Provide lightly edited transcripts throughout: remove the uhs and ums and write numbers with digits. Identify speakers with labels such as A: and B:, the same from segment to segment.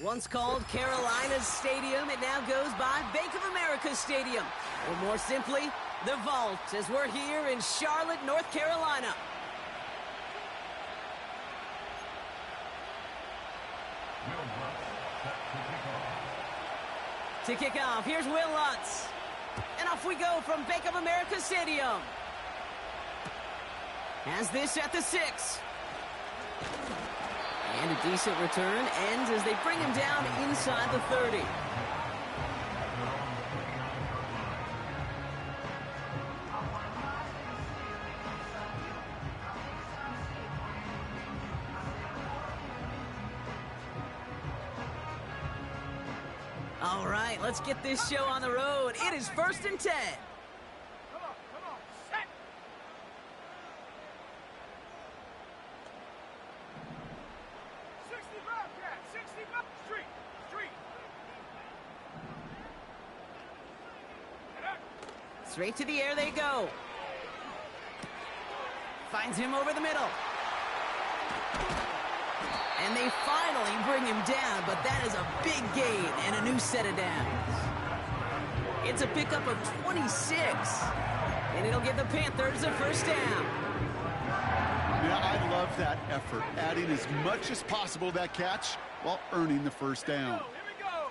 A: Once called Carolina's Stadium, it now goes by Bank of America Stadium. Or more simply, the Vault, as we're here in Charlotte, North Carolina. To kick off, here's Will Lutz. And off we go from Bank of America Stadium. Has this at the 6. And a decent return ends as they bring him down inside the 30. All right, let's get this show on the road. It is 1st and 10.
B: Come on, set.
A: Straight to the air they go. Finds him over the middle. And they finally bring him down, but that is a big gain and a new set of downs. It's a pickup of 26, and it'll give the Panthers a 1st down.
C: Yeah, I love that effort, adding as much as possible to that catch while earning the 1st down.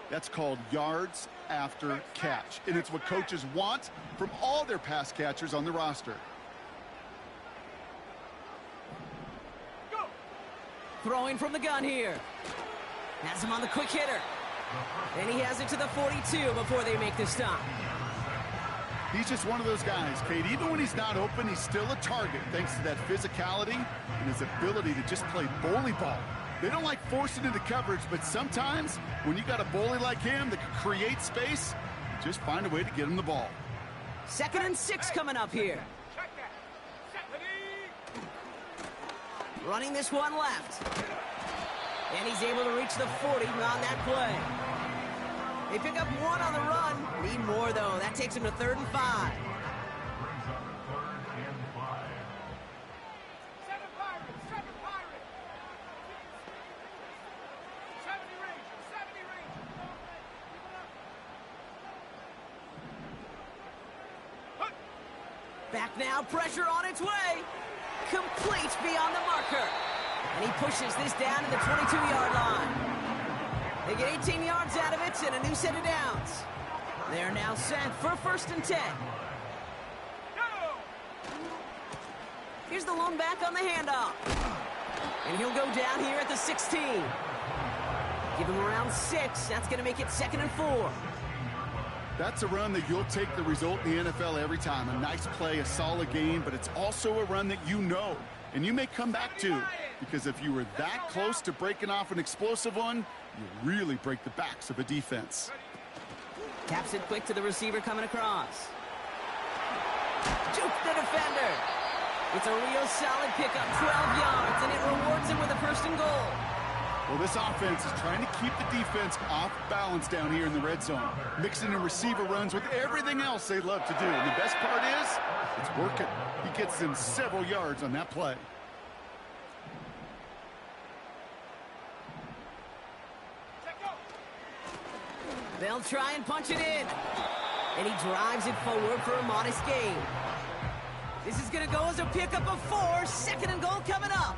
C: That's called yards after catch, and it's what coaches want from all their pass catchers on the roster.
A: Throwing from the gun here. Has him on the quick hitter. And he has it to the 42 before they make the stop.
C: He's just one of those guys, Kate. Even when he's not open, he's still a target thanks to that physicality and his ability to just play bully ball. They don't like forcing into coverage, but sometimes when you got a bully like him that can create space, you just find a way to get him the ball.
A: 2nd and 6 coming up here. Running this one left. And he's able to reach the 40 on that play. They pick up 1 on the run. Need more, though. That takes him to 3rd and 5. Back now, pressure on its way. Complete beyond the marker. And he pushes this down to the 22-yard line. They get 18 yards out of it and a new set of downs. They're now set for 1st and 10. Here's the lone back on the handoff. And he'll go down here at the 16. Give him around 6. That's going to make it 2nd and 4.
C: That's a run that you'll take the result in the NFL every time. A nice play, a solid game, but it's also a run that you know and you may come back to, because if you were that close to breaking off an explosive one, you really break the backs of a defense.
A: Taps it quick to the receiver coming across. Juke the defender. It's a real solid pickup, 12 yards, and it rewards him with a 1st and goal.
C: Well, this offense is trying to keep the defense off balance down here in the red zone, mixing in receiver runs with everything else they love to do. And the best part is, it's working. He gets them several yards on that play.
A: They'll try and punch it in. And he drives it forward for a modest gain. This is going to go as a pickup of 4. 2nd and goal coming up.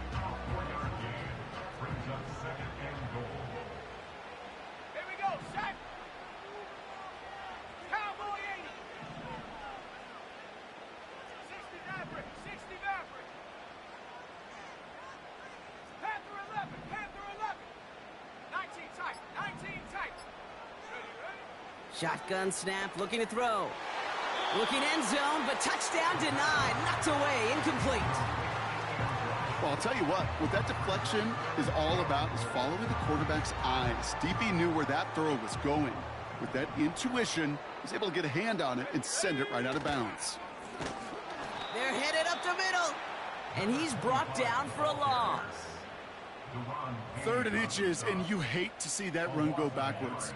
A: Shotgun snap, looking to throw. Looking end zone, but touchdown denied. Knocked away, incomplete.
C: Well, I'll tell you what that deflection is all about is following the quarterback's eyes. DB knew where that throw was going. With that intuition, he's able to get a hand on it and send it right out of bounds.
A: They're headed up the middle, and he's brought down for a loss.
C: 3rd and inches, and you hate to see that run go backwards.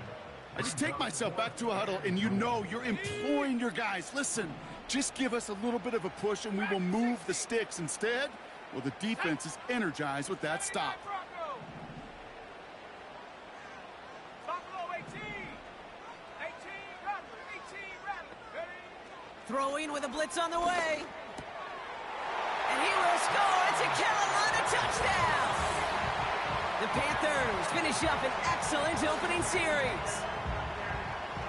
C: I just take myself back to a huddle, and you know you're imploring your guys, listen, just give us a little bit of a push and we will move the sticks. Instead, well, the defense is energized with that stop.
A: Throwing with a blitz on the way. And he will score. It's a Carolina touchdown. The Panthers finish up an excellent opening series.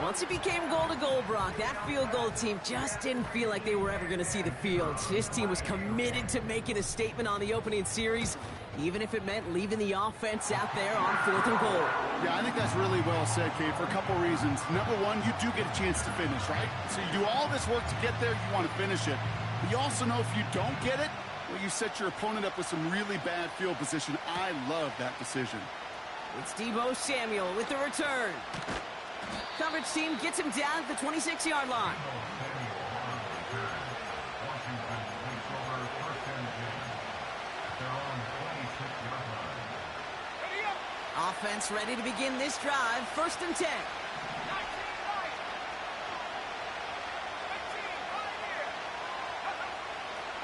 A: Once it became goal-to-goal, Brock, that field goal team just didn't feel like they were ever going to see the field. This team was committed to making a statement on the opening series, even if it meant leaving the offense out there on 4th and goal.
C: Yeah, I think that's really well said, Kate, for a couple reasons. Number one, you do get a chance to finish, right? So you do all this work to get there, you want to finish it. But you also know if you don't get it, well, you set your opponent up with some really bad field position. I love that decision.
A: It's Deebo Samuel with the return. Coverage team gets him down at the 26-yard line. Offense ready to begin this drive. 1st and 10.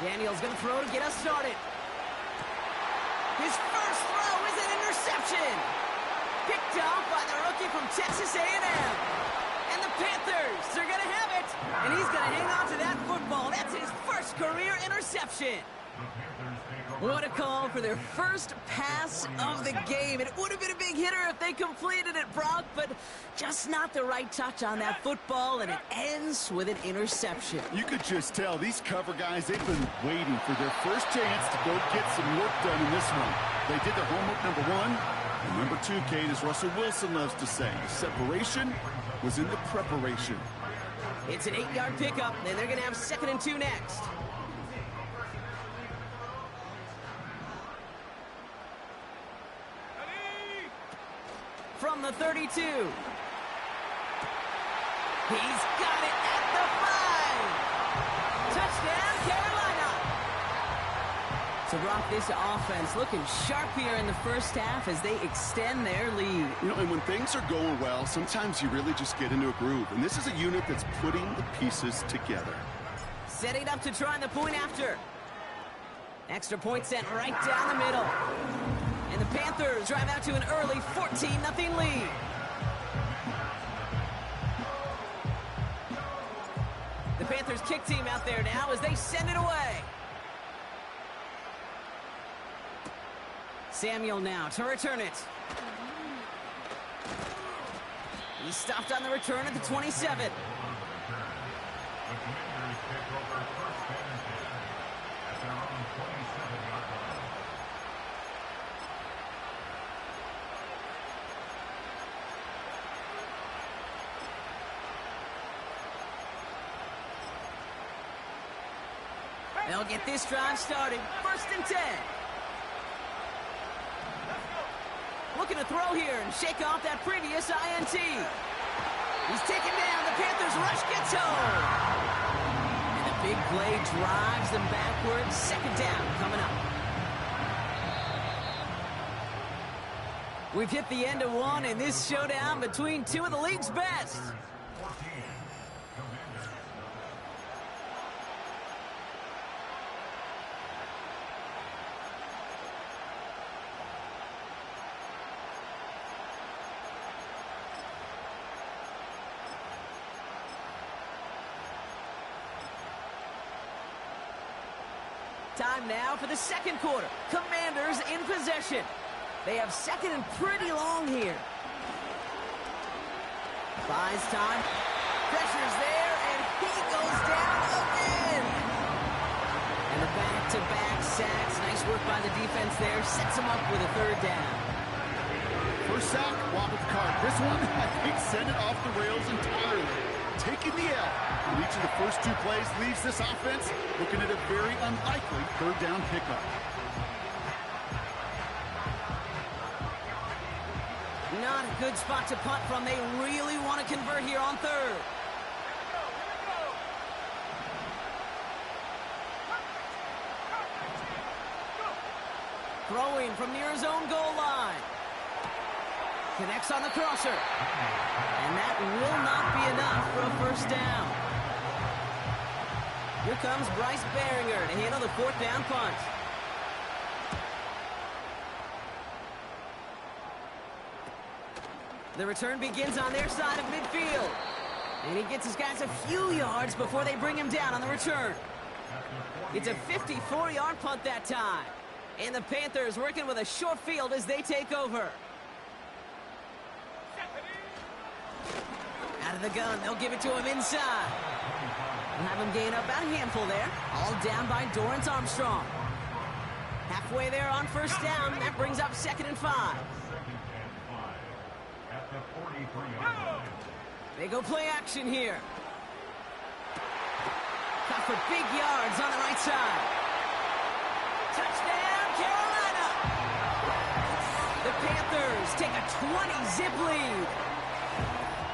A: Daniel's going to throw to get us started. His first throw is an interception. Picked off by the rookie from Texas A&M. And the Panthers are going to have it. And he's going to hang on to that football. That's his first career interception. What a call for their first pass of the game. It would have been a big hitter if they completed it, Brock, but just not the right touch on that football, and it ends with an interception.
C: You could just tell these cover guys, they've been waiting for their first chance to go get some work done in this one. They did their homework, number one. And number two, Kate, as Russell Wilson loves to say, the separation was in the preparation.
A: It's an 8-yard pickup, and they're going to have 2nd and 2 next. From the 32. He's got it at the 5. Touchdown, Carolina. So, Brock, this offense looking sharp here in the first half as they extend their lead.
C: You know, and when things are going well, sometimes you really just get into a groove. And this is a unit that's putting the pieces together.
A: Setting up to try the point after. Extra point sent right down the middle. And the Panthers drive out to an early 14-0 lead. The Panthers kick team out there now as they send it away. Samuel now to return it. He's stopped on the return at the 27. They'll get this drive started. 1st and 10. Looking to throw here and shake off that previous INT. He's taken down. The Panthers rush gets home. And the big play drives them backwards. 2nd down coming up. We've hit the end of one in this showdown between two of the league's best. Time now for the 2nd quarter. Commanders in possession. They have 2nd and pretty long here. Buys time. Pressure's there, and he goes down again. And the back-to-back sacks. Nice work by the defense there. Sets him up with a 3rd down.
C: First sack, wobbled the cart. This one, I think, sent it off the rails entirely. Taking the L. And each of the first 2 plays leaves this offense looking at a very unlikely 3rd down pickup.
A: Not a good spot to punt from. They really want to convert here on 3rd. Throwing from near his own goal line. Connects on the crosser. And that will not be enough for a 1st down. Here comes Bryce Behringer to handle the 4th down punt. The return begins on their side of midfield. And he gets his guys a few yards before they bring him down on the return. It's a 54-yard punt that time. And the Panthers working with a short field as they take over. Out of the gun, they'll give it to him inside. We'll have him gain up about a handful there. All down by Dorrance Armstrong. Halfway there on first down. That brings up 2nd and 5. They go play action here. Cut for big yards on the right side. Touchdown, Carolina! The Panthers take a 20-zip lead.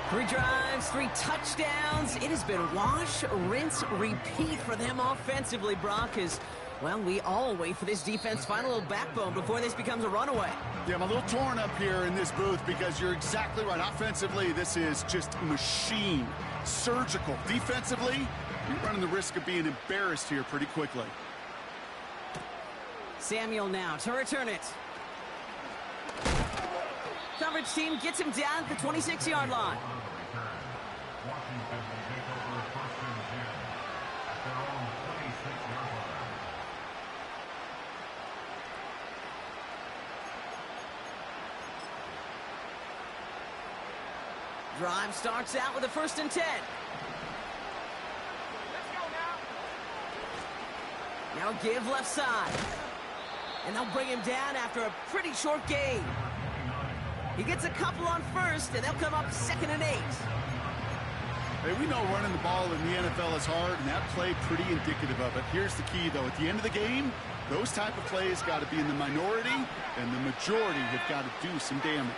A: 3 drives, 3 touchdowns. It has been wash, rinse, repeat for them offensively, Brock, as, well, we all wait for this defense to find a little backbone before this becomes a runaway.
C: Yeah, I'm a little torn up here in this booth because you're exactly right. Offensively, this is just a machine. Surgical. Defensively, you're running the risk of being embarrassed here pretty quickly.
A: Samuel now to return it. Coverage team gets him down at the 26-yard line. Drive starts out with a 1st and 10.
B: Let's go now.
A: Now give left side. And they'll bring him down after a pretty short gain. He gets a couple on first, and they'll come up 2nd and 8.
C: Hey, we know running the ball in the NFL is hard, and that play pretty indicative of it. Here's the key, though. At the end of the game, those type of plays got to be in the minority, and the majority have got to do some damage.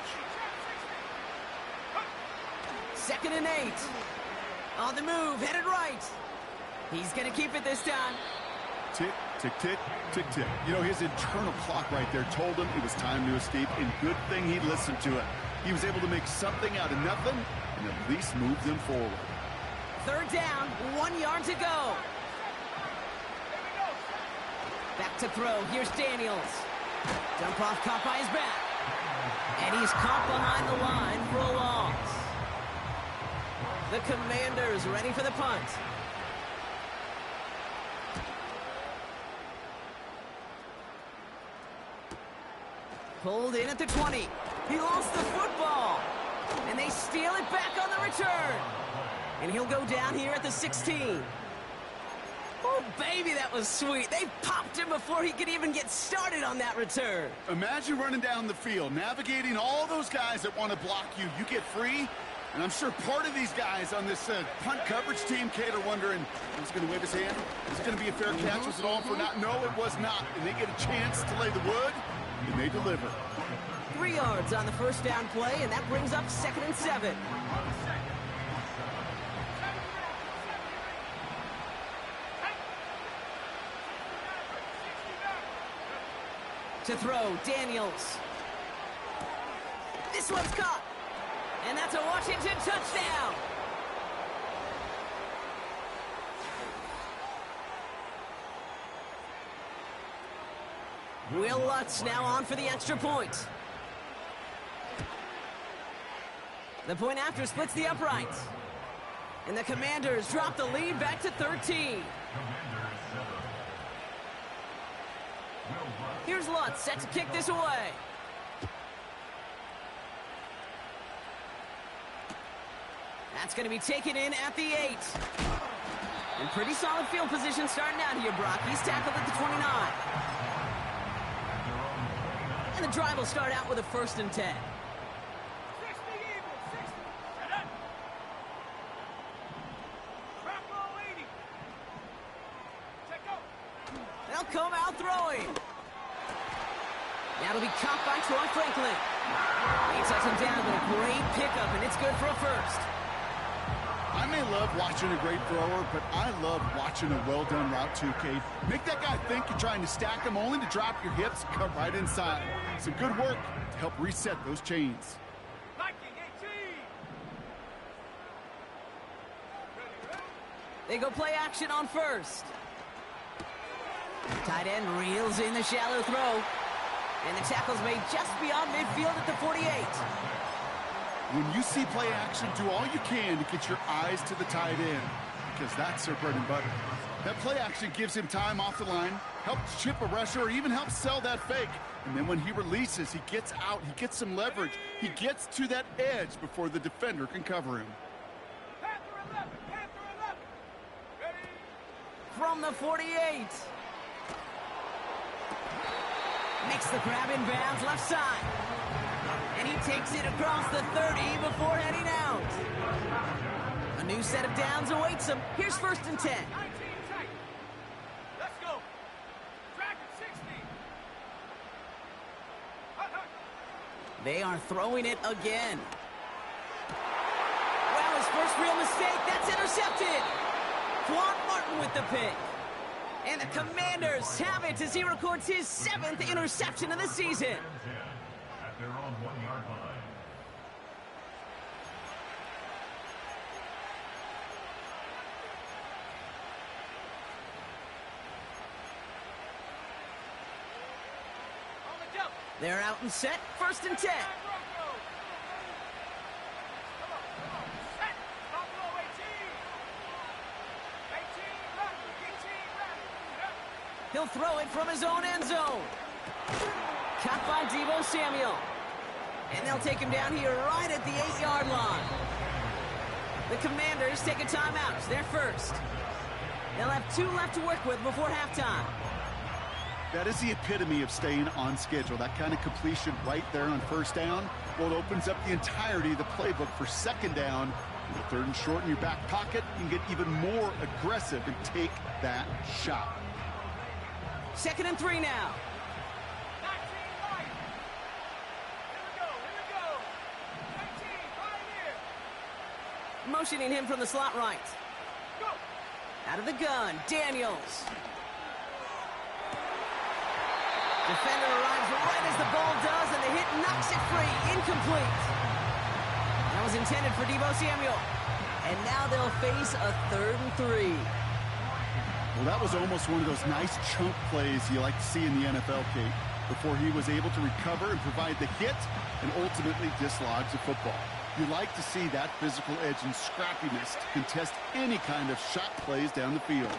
A: 2nd and 8. On the move, headed right. He's going to keep it this time.
C: Tick, tick, tick, tick, tick. You know, his internal clock right there told him it was time to escape, and good thing he listened to it. He was able to make something out of nothing and at least move them forward.
A: 3rd down, 1 yard to go. Back to throw. Here's Daniels. Dump off, caught by his back. And he's caught behind the line for a loss. The Commanders ready for the punt. Pulled in at the 20. He lost the football. And they steal it back on the return. And he'll go down here at the 16. Oh, baby, that was sweet. They popped him before he could even get started on that return.
C: Imagine running down the field, navigating all those guys that want to block you. You get free, and I'm sure part of these guys on this punt coverage team, Kate, are wondering, who's going to wave his hand? Is it going to be a fair catch? Was it all for naught? No, it was not. And they get a chance to lay the wood, and they deliver.
A: 3 yards on the first down play, and that brings up 2nd and 7. To throw, Daniels. This one's caught. And that's a Washington touchdown. Will Lutz now on for the extra point. The point after splits the uprights. And the Commanders drop the lead back to 13. Here's Lutz set to kick this away. That's going to be taken in at the 8. And pretty solid field position starting out here, Brock. He's tackled at the 29. And the drive will start out with a 1st and 10.
B: 60 Eagles, 60. Set up. Drop ball 80. Check go.
A: They'll come out throwing. That'll be caught by Troy Franklin. He takes him down with a great pickup, and it's good for a 1st.
C: I may love watching a great thrower, but I love watching a well-done route too, Kate. Make that guy think you're trying to stack him only to drop your hips and cut right inside. Some good work to help reset those chains.
B: Viking 18.
A: They go play action on 1st. Tight end reels in the shallow throw. And the tackle's made just beyond midfield at the 48.
C: When you see play action, do all you can to get your eyes to the tight end, because that's their bread and butter. That play action gives him time off the line, helps chip a rusher, or even helps sell that fake. And then when he releases, he gets out, he gets some leverage. He gets to that edge before the defender can cover him.
B: Panther 11, Panther 11. Ready?
A: From the 48. Makes the grab in bounds left side. And he takes it across the 30 before heading out. A new set of downs awaits him. Here's 1st and 10.
B: 19 tight. Let's go. Dragon 60. Hut, hut.
A: They are throwing it again. Well, his first real mistake. That's intercepted. Quan Martin with the pick. And the Commanders have it as he records his 7th interception of the season.
D: At their own 1-yard line.
B: On the jump.
A: They're out and set. 1st and 10.
B: Come on. Set. Buffalo 18. 18, run. 18, run. Yep.
A: He'll throw it from his own end zone. Caught by Deebo Samuel. And they'll take him down here right at the 8-yard line. The Commanders take a timeout. It's their first. They'll have 2 left to work with before halftime.
C: That is the epitome of staying on schedule. That kind of completion right there on 1st down. Well, it opens up the entirety of the playbook for 2nd down. With 3rd and short in your back pocket, you can get even more aggressive and take that shot.
A: 2nd and 3 now.
B: 19, right. Here we go. 19, right here.
A: Motioning him from the slot right.
B: Go.
A: Out of the gun, Daniels. Defender arrives right as the ball does, and the hit knocks it free. Incomplete. That was intended for Deebo Samuel. And now they'll face a 3rd and 3.
C: Well, that was almost one of those nice chunk plays you like to see in the NFL, Kate, before he was able to recover and provide the hit and ultimately dislodge the football. You like to see that physical edge and scrappiness to contest any kind of shot plays down the field.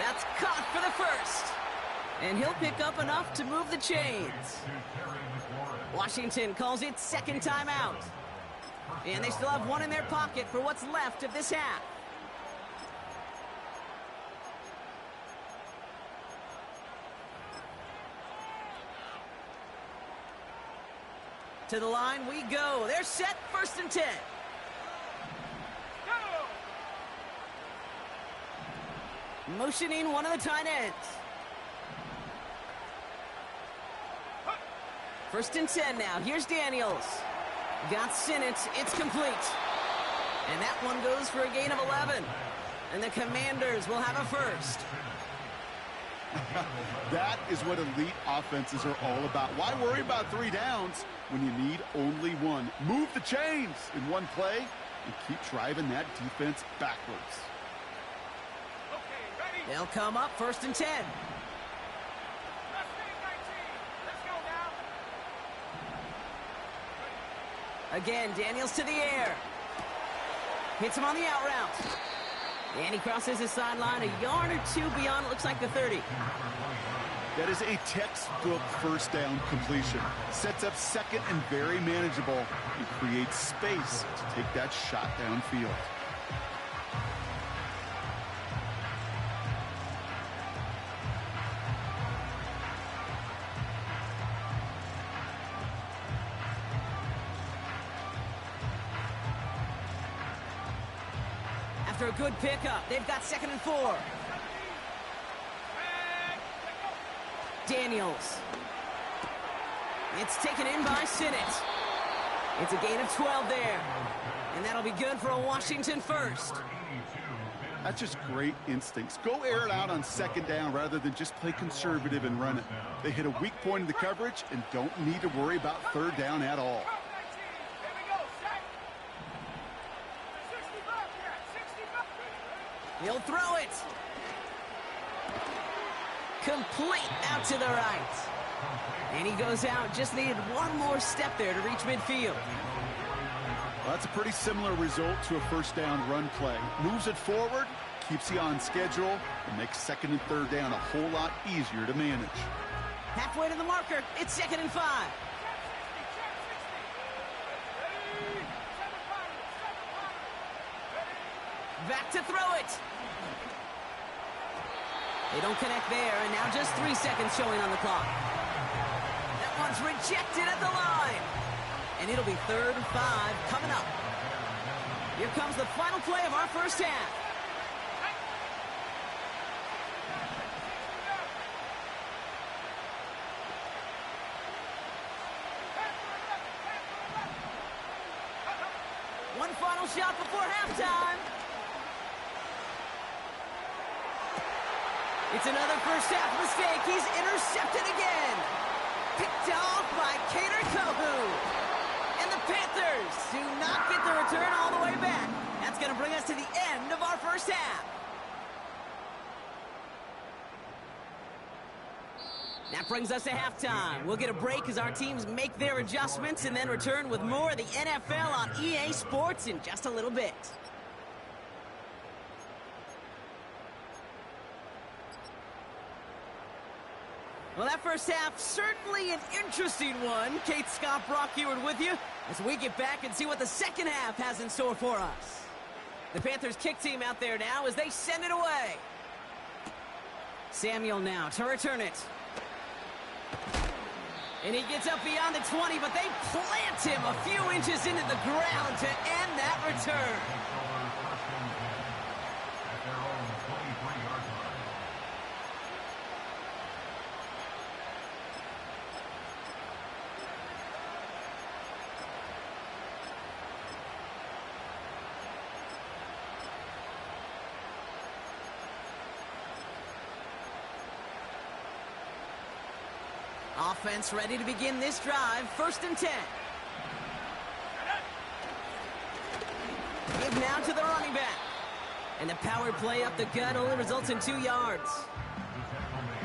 A: That's caught for the first. And he'll pick up enough to move the chains. Washington calls it 2nd timeout. And they still have 1 in their pocket for what's left of this half. To the line we go. They're set. 1st and 10.
B: Go.
A: Motioning one of the tight ends. 1st and 10 now. Here's Daniels. Got Sinnott. It's complete. And that one goes for a gain of 11. And the Commanders will have a first.
C: That is what elite offenses are all about. Why worry about 3 downs when you need only 1? Move the chains in one play and keep driving that defense backwards.
B: Okay, ready.
A: They'll come up 1st and 10.
B: Let's make 19. Let's go now.
A: Again, Daniels to the air. Hits him on the out route. And he crosses his sideline a yard or 2 beyond, it looks like the 30.
C: That is a textbook 1st down completion. Sets up 2nd and very manageable and creates space to take that shot downfield.
A: After a good pickup, they've got 2nd and 4. Daniels. It's taken in by Sinnott. It's a gain of 12 there. And that'll be good for a Washington first.
C: That's just great instincts. Go air it out on 2nd down rather than just play conservative and run it. They hit a weak point in the coverage and don't need to worry about 3rd down at all.
A: He'll throw it. Complete out to the right. And he goes out. Just needed one more step there to reach midfield.
C: Well, that's a pretty similar result to a first down run play. Moves it forward, keeps you on schedule, and makes second and third down a whole lot easier to manage.
A: Halfway to the marker, it's 2nd and 5. Back to throw it. They don't connect there, and now just 3 seconds showing on the clock. That one's rejected at the line. And it'll be 3rd and 5 coming up. Here comes the final play of our first half. One final shot before halftime. It's another first half mistake. He's intercepted again. Picked off by Kader Kohu. And the Panthers do not get the return all the way back. That's going to bring us to the end of our first half. That brings us to halftime. We'll get a break as our teams make their adjustments and then return with more of the NFL on EA Sports in just a little bit. Well, that first half, certainly an interesting one. Kate Scott Brock here with you as we get back and see what the second half has in store for us. The Panthers kick team out there now as they send it away. Samuel now to return it. And he gets up beyond the 20, but they plant him a few inches into the ground to end that return.
D: At their own 23-yard line.
A: Offense ready to begin this drive. 1st and 10. Give now to the running back. And the power play up the gut only results in 2 yards.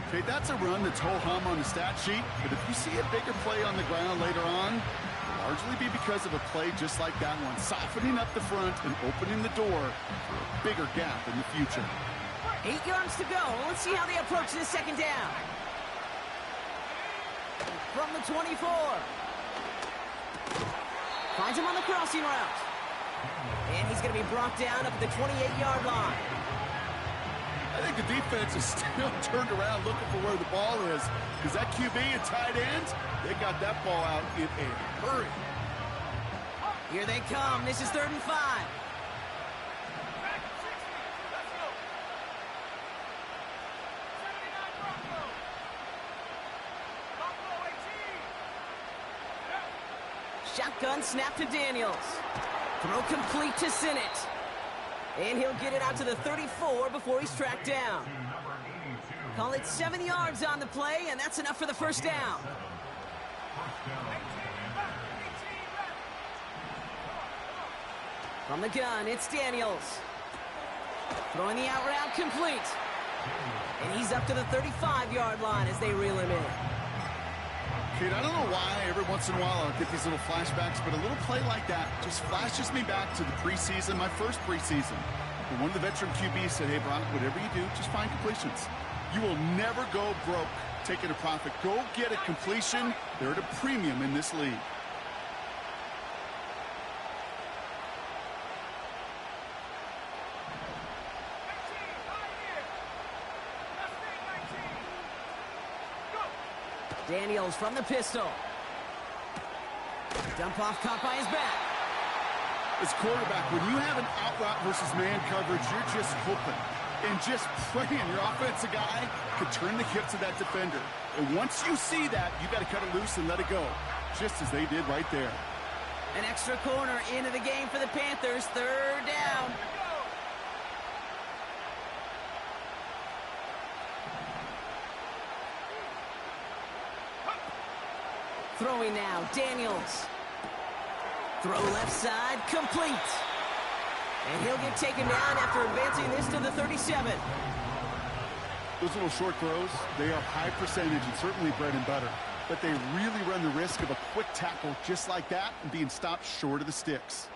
C: Okay, that's a run that's ho-hum on the stat sheet, but if you see a bigger play on the ground later on, it'll largely be because of a play just like that one, softening up the front and opening the door for a bigger gap in the future.
A: 8 yards to go. Let's see how they approach this second down. From the 24. Finds him on the crossing route. And he's going to be brought down up at the 28-yard line.
C: I think the defense is still turned around looking for where the ball is, because that QB and tight end, they got that ball out in a hurry.
A: Here they come. This is 3rd and 5. Shotgun snap to Daniels. Throw complete to Sinnott. And he'll get it out to the 34 before he's tracked down. Call it 7 yards on the play, and that's enough for the first down. From the gun, it's Daniels. Throwing the out route complete. And he's up to the 35-yard line as they reel him in.
C: Kid, I don't know why every once in a while I'll get these little flashbacks, but a little play like that just flashes me back to the preseason, my first preseason. And one of the veteran QBs said, hey, Brock, whatever you do, just find completions. You will never go broke taking a profit. Go get a completion. They're at a premium in this league.
A: Daniels from the pistol. Dump off caught by his back.
C: As quarterback, when you have an out route versus man coverage, you're just hoping and just praying your offensive guy could turn the hips of that defender. And once you see that, you got to cut it loose and let it go, just as they did right there.
A: An extra corner into the game for the Panthers. 3rd down. Throwing now, Daniels. Throw left side, complete. And he'll get taken down after advancing this to the 37.
C: Those little short throws, they are high percentage and certainly bread and butter. But they really run the risk of a quick tackle just like that and being stopped short of the sticks.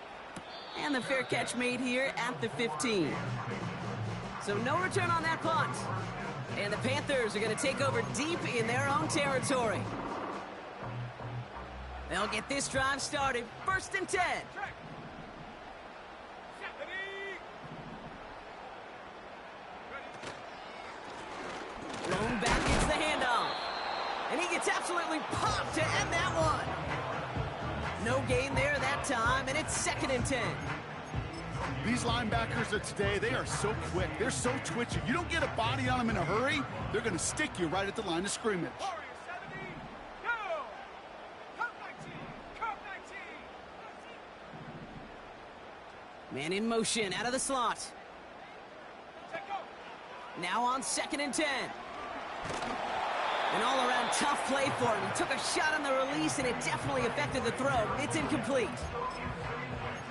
A: And the fair catch made here at the 15. So no return on that punt. And the Panthers are going to take over deep in their own territory. They'll get this drive started. 1st and 10. Thrown back gets the handoff. And he gets absolutely popped to end that one. No gain there that time, and it's 2nd and 10.
C: These linebackers of today, they are so quick. They're so twitchy. You don't get a body on them in a hurry, they're going to stick you right at the line of scrimmage.
A: Man in motion out of the slot. Now on 2nd and 10. An all-around tough play for him. He took a shot on the release, and it definitely affected the throw. It's incomplete.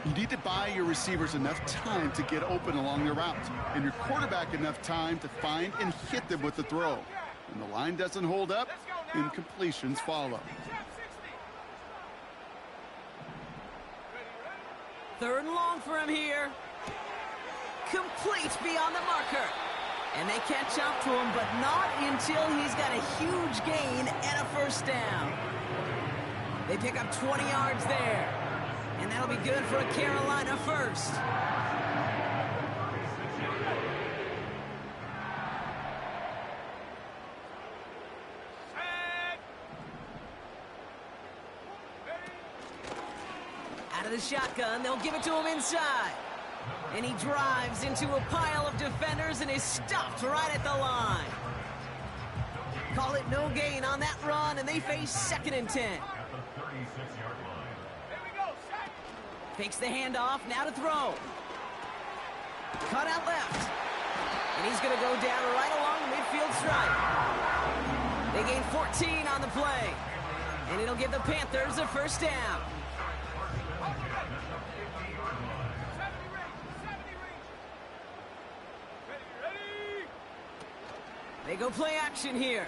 C: You need to buy your receivers enough time to get open along their route, and your quarterback enough time to find and hit them with the throw. When the line doesn't hold up, incompletions follow.
A: 3rd and long for him here. Complete beyond the marker. And they catch up to him, but not until he's got a huge gain and a 1st down. They pick up 20 yards there. And that'll be good for a Carolina 1st. Out of the shotgun, they'll give it to him inside. And he drives into a pile of defenders and is stopped right at the line. Call it no gain on that run, and they face 2nd and 10. Takes the handoff, now to throw. Cut out left. And he's going to go down right along the midfield stripe. They gain 14 on the play. And it'll give the Panthers a 1st down. They go play action here.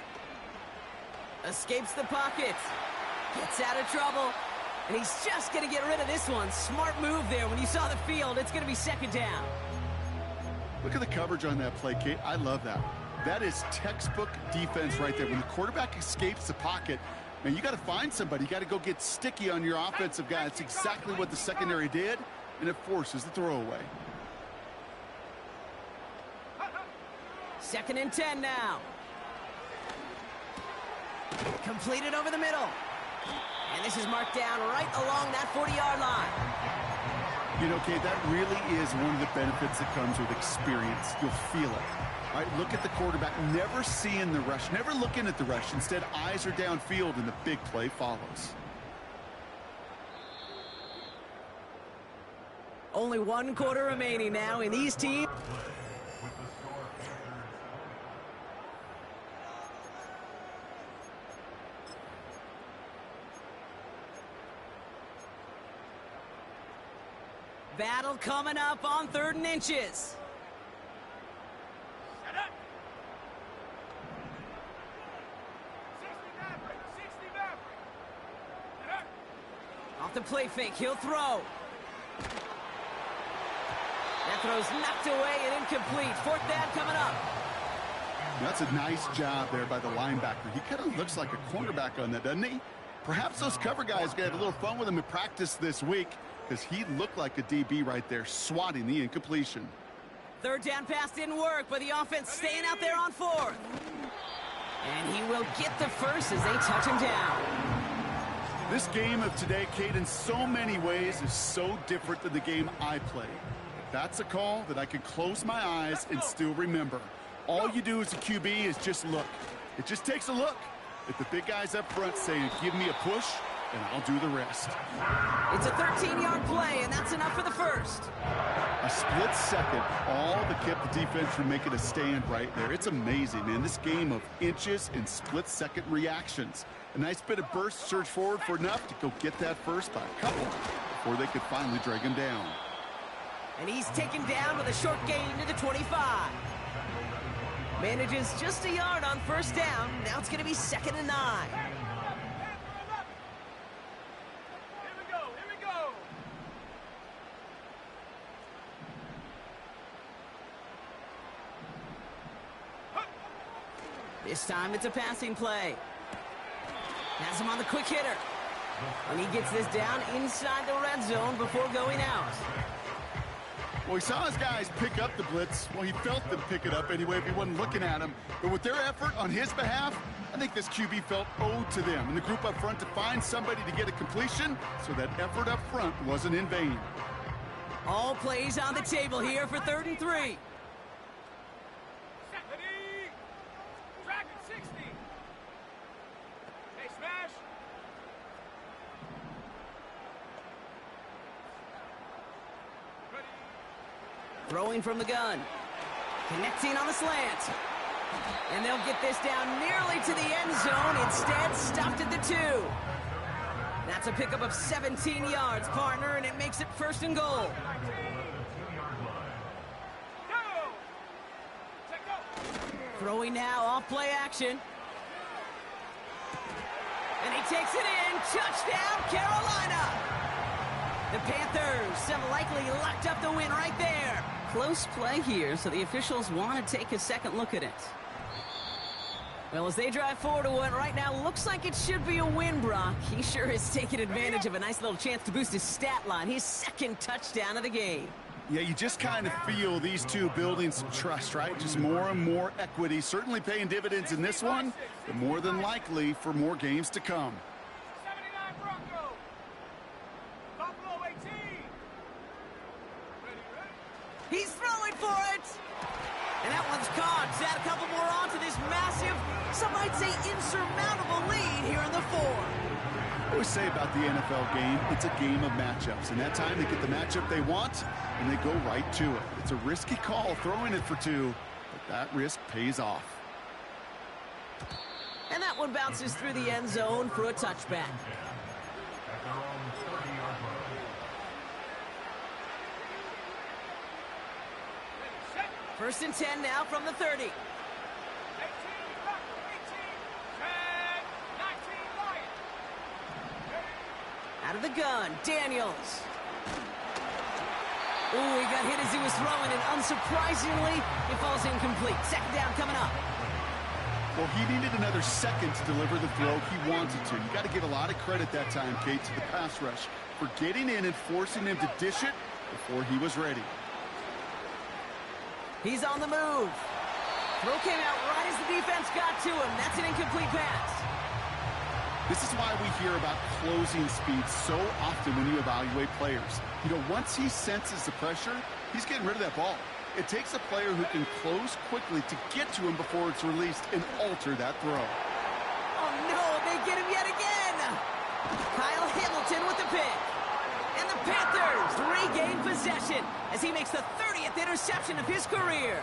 A: Escapes the pocket. Gets out of trouble. And he's just going to get rid of this one. Smart move there. When you saw the field, it's going to be 2nd down.
C: Look at the coverage on that play, Kate. I love that. That is textbook defense right there. When the quarterback escapes the pocket, man, you got to find somebody. You got to go get sticky on your offensive guy. It's exactly what the secondary did, and it forces the throwaway.
A: 2nd and 10 now. Completed over the middle. And this is marked down right along that 40-yard line.
C: You know, Kate, that really is one of the benefits that comes with experience. You'll feel it. All right, look at the quarterback, never seeing the rush, never looking at the rush. Instead, eyes are downfield, and the big play follows.
A: Only 1 quarter remaining now in these teams. Battle coming up on 3rd and inches.
B: Set up. 60 Maverick. 60 Maverick. Set up.
A: Off the play fake, he'll throw. That throw's knocked away and incomplete. 4th down coming up.
C: That's a nice job there by the linebacker. He kind of looks like a cornerback on that, doesn't he? Perhaps those cover guys got a little fun with him in practice this week, because he looked like a DB right there, swatting the incompletion.
A: 3rd down pass didn't work, but the offense staying out there on 4th. And he will get the 1st as they touch him down.
C: This game of today, Kate, in so many ways is so different than the game I played. That's a call that I can close my eyes and still remember. All you do as a QB is just look. It just takes a look. If the big guys up front saying, give me a push, and I'll do the rest.
A: It's a 13-yard play, and that's enough for the 1st.
C: A split second, all that kept the defense from making a stand right there. It's amazing, man. This game of inches and split-second reactions. A nice bit of burst, surge forward for enough to go get that 1st by a couple before they could finally drag him down.
A: And he's taken down with a short gain to the 25. Manages just a yard on 1st down. Now it's going to be 2nd and 9. This time it's a passing play. Has him on the quick hitter. And he gets this down inside the red zone before going out.
C: Well, he saw his guys pick up the blitz. Well, he felt them pick it up anyway if he wasn't looking at him. But with their effort on his behalf, I think this QB felt owed to them and the group up front to find somebody to get a completion, so that effort up front wasn't in vain.
A: All plays on the table here for 3rd and 3.
B: Ready. Dragon 60. Hey, smash. Ready.
A: Throwing from the gun. Connecting on the slant. And they'll get this down nearly to the end zone. Instead, stopped at the 2. That's a pickup of 17 yards, partner, and it makes it 1st and goal.
B: Go. Check go.
A: Throwing now, off play action. And he takes it in. Touchdown, Carolina. The Panthers have likely locked up the win right there. Close play here, so the officials want to take a second look at it. Well, as they drive forward to what right now looks like it should be a win, Brock. He sure is taking advantage of a nice little chance to boost his stat line. His 2nd touchdown of the game.
C: Yeah, you just kind of feel these two building some trust, right? Just more and more equity. Certainly paying dividends in this one, but more than likely for more games to come.
B: 79 Bronco. Buffalo 18. Ready.
A: He's throwing for it. And that one's caught. To add a couple more on to this massive, some might say insurmountable lead here in the 4th.
C: I always say about the NFL game, it's a game of matchups. And that time they get the matchup they want, and they go right to it. It's a risky call throwing it for 2, but that risk pays off.
A: And that one bounces through the end zone for a touchback.
D: At their own 30-yard line.
A: 1st and 10 now from the 30.
B: 18 Buffalo 18. 10 19 Lions.
A: Out of the gun, Daniels. Ooh, he got hit as he was throwing, and unsurprisingly, it falls incomplete. 2nd down coming up.
C: Well, he needed another second to deliver the throw he wanted to. You got to give a lot of credit that time, Kate, to the pass rush for getting in and forcing him to dish it before he was ready.
A: He's on the move. Throw came out right as the defense got to him. That's an incomplete pass.
C: This is why we hear about closing speed so often when you evaluate players. You know, once he senses the pressure, he's getting rid of that ball. It takes a player who can close quickly to get to him before it's released and alter that throw.
A: Oh, no, they get him yet again. Kyle Hamilton with the pick. And the Panthers regain possession as he makes the 30th interception of his career.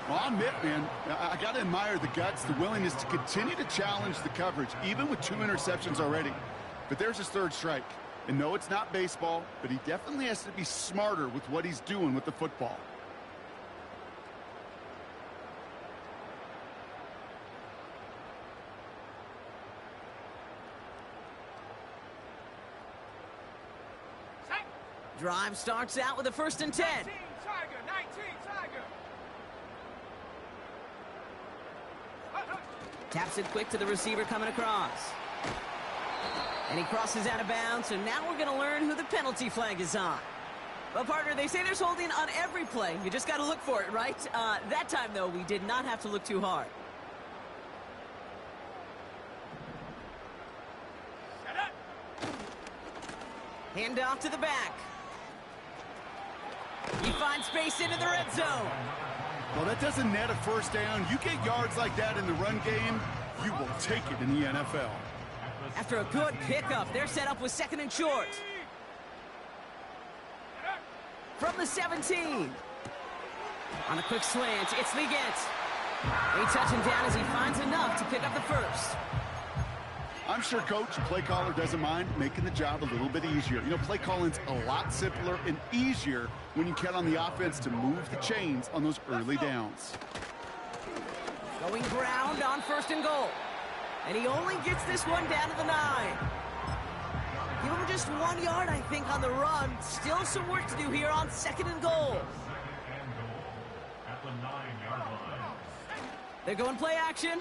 C: Well, I'll admit, man, I got to admire the guts, the willingness to continue to challenge the coverage, even with 2 interceptions already. But there's his 3rd strike. And no, it's not baseball, but he definitely has to be smarter with what he's doing with the football.
A: Drive starts out with a 1st and 10.
B: 19 Tiger. 19 Tiger.
A: Taps it quick to the receiver coming across. And he crosses out of bounds, so now we're going to learn who the penalty flag is on. Well, partner, they say there's holding on every play. You just got to look for it, right? That time, though, we did not have to look too hard.
B: Set up.
A: Hand off to the back. He finds space into the red zone.
C: Well, that doesn't net a 1st down. You get yards like that in the run game, you will take it in the NFL.
A: After a good pickup, they're set up with 2nd and short. From the 17. On a quick slant, it's Legent. They touch him down as he finds enough to pick up the 1st.
C: I'm sure coach and play caller doesn't mind making the job a little bit easier. You know, play calling's a lot simpler and easier when you count on the offense to move the chains on those early downs.
A: Going ground on 1st and goal. And he only gets this one down to the 9. Give him just 1 yard, I think, on the run. Still some work to do here on 2nd and goal.
D: At the 9-yard line.
A: They're going play action.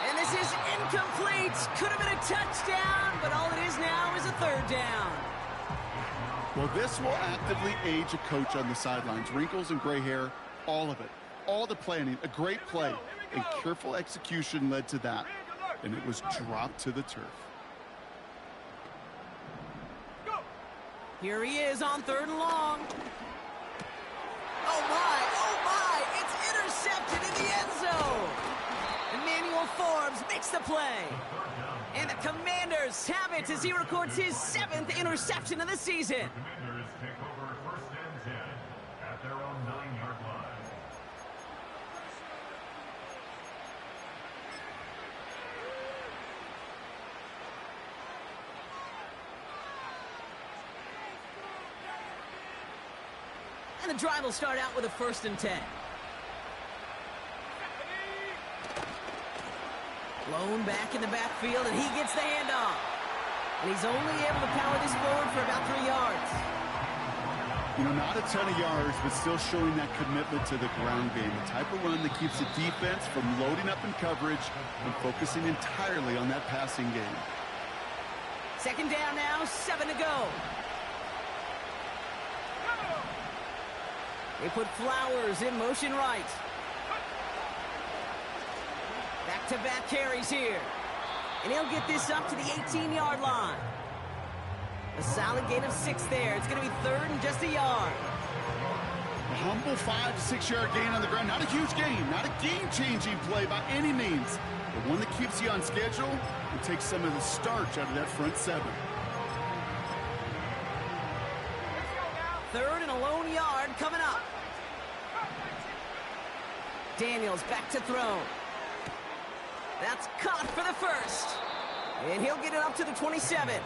A: And this is incomplete. Could have been a touchdown, but all it is now is a third down.
C: Well, this will actively age a coach on the sidelines. Wrinkles and gray hair, all of it. All the planning, a great play, and careful execution led to that. And it was dropped to the turf.
A: Here he is on 3rd and long. Oh my, it's intercepted in the end zone. Emmanuel Forbes makes the play. And the Commanders have it as he records his 7th interception of the season.
D: Commanders take over 1st and 10 at their own 9-yard line.
A: And the drive will start out with a 1st and 10. Blown back in the backfield, and he gets the handoff. And he's only able to power this forward for about 3 yards.
C: You know, not a ton of yards, but still showing that commitment to the ground game. The type of run that keeps the defense from loading up in coverage and focusing entirely on that passing game.
A: 2nd down now, 7 to go. They put Flowers in motion right. Back-to-back carries here. And he'll get this up to the 18-yard line. A solid gain of 6 there. It's going to be 3rd and just a yard.
C: A humble 5 to 6 yard gain on the ground. Not a huge gain, not a game-changing play by any means, but one that keeps you on schedule and takes some of the starch out of that front 7.
A: 3rd and a lone yard coming up. Daniels back to throw. That's caught for the 1st. And he'll get it up to the 27.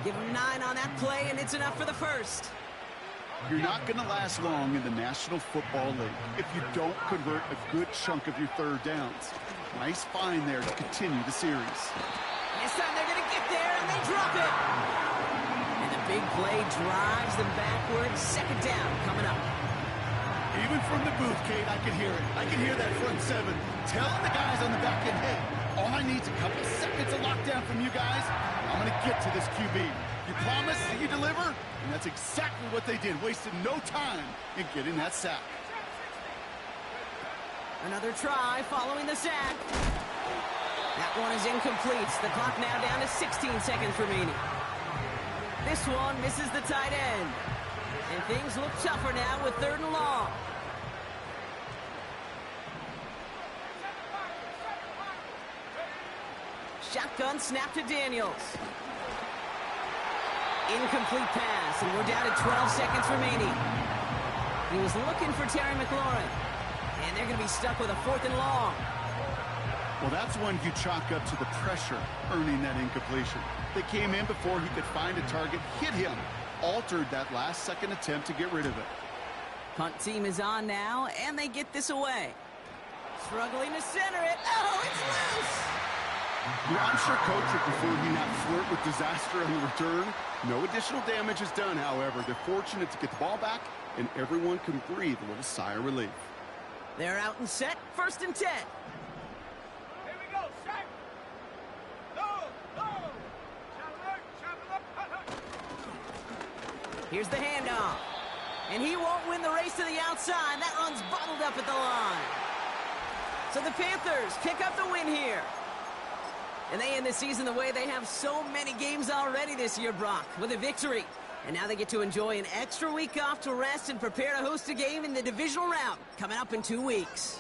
A: Give him 9 on that play, and it's enough for the 1st.
C: You're not going to last long in the National Football League if you don't convert a good chunk of your 3rd downs. Nice find there to continue the series.
A: This time they're going to get there, and they drop it. And the big play drives them backwards. 2nd down coming up.
C: Even from the booth, Kate, I can hear it. I can hear that front 7 telling the guys on the back end, hey, all I need is a couple seconds of lockdown from you guys. I'm going to get to this QB. You promise that you deliver? And that's exactly what they did. Wasted no time in getting that sack.
A: Another try following the sack. That one is incomplete. The clock now down to 16 seconds remaining. This one misses the tight end. And things look tougher now with 3rd and long. Shotgun snap to Daniels. Incomplete pass, and we're down to 12 seconds remaining. He was looking for Terry McLaurin. And they're going to be stuck with a 4th and long.
C: Well, that's one you chalk up to the pressure earning that incompletion. They came in before he could find a target, hit him, altered that last-second attempt to get rid of it.
A: Punt team is on now, and they get this away. Struggling to center it. Oh, it's loose!
C: You know, I'm sure Coach would prefer he not flirt with disaster on the return. No additional damage is done, however. They're fortunate to get the ball back, and everyone can breathe a little sigh of relief.
A: They're out and set. 1st and 10.
B: Here we go, set. Go.
A: Here's the handoff. And he won't win the race to the outside. That run's bottled up at the line. So the Panthers pick up the win here. And they end the season the way they have so many games already this year, Brock, with a victory. And now they get to enjoy an extra week off to rest and prepare to host a game in the divisional round coming up in 2 weeks.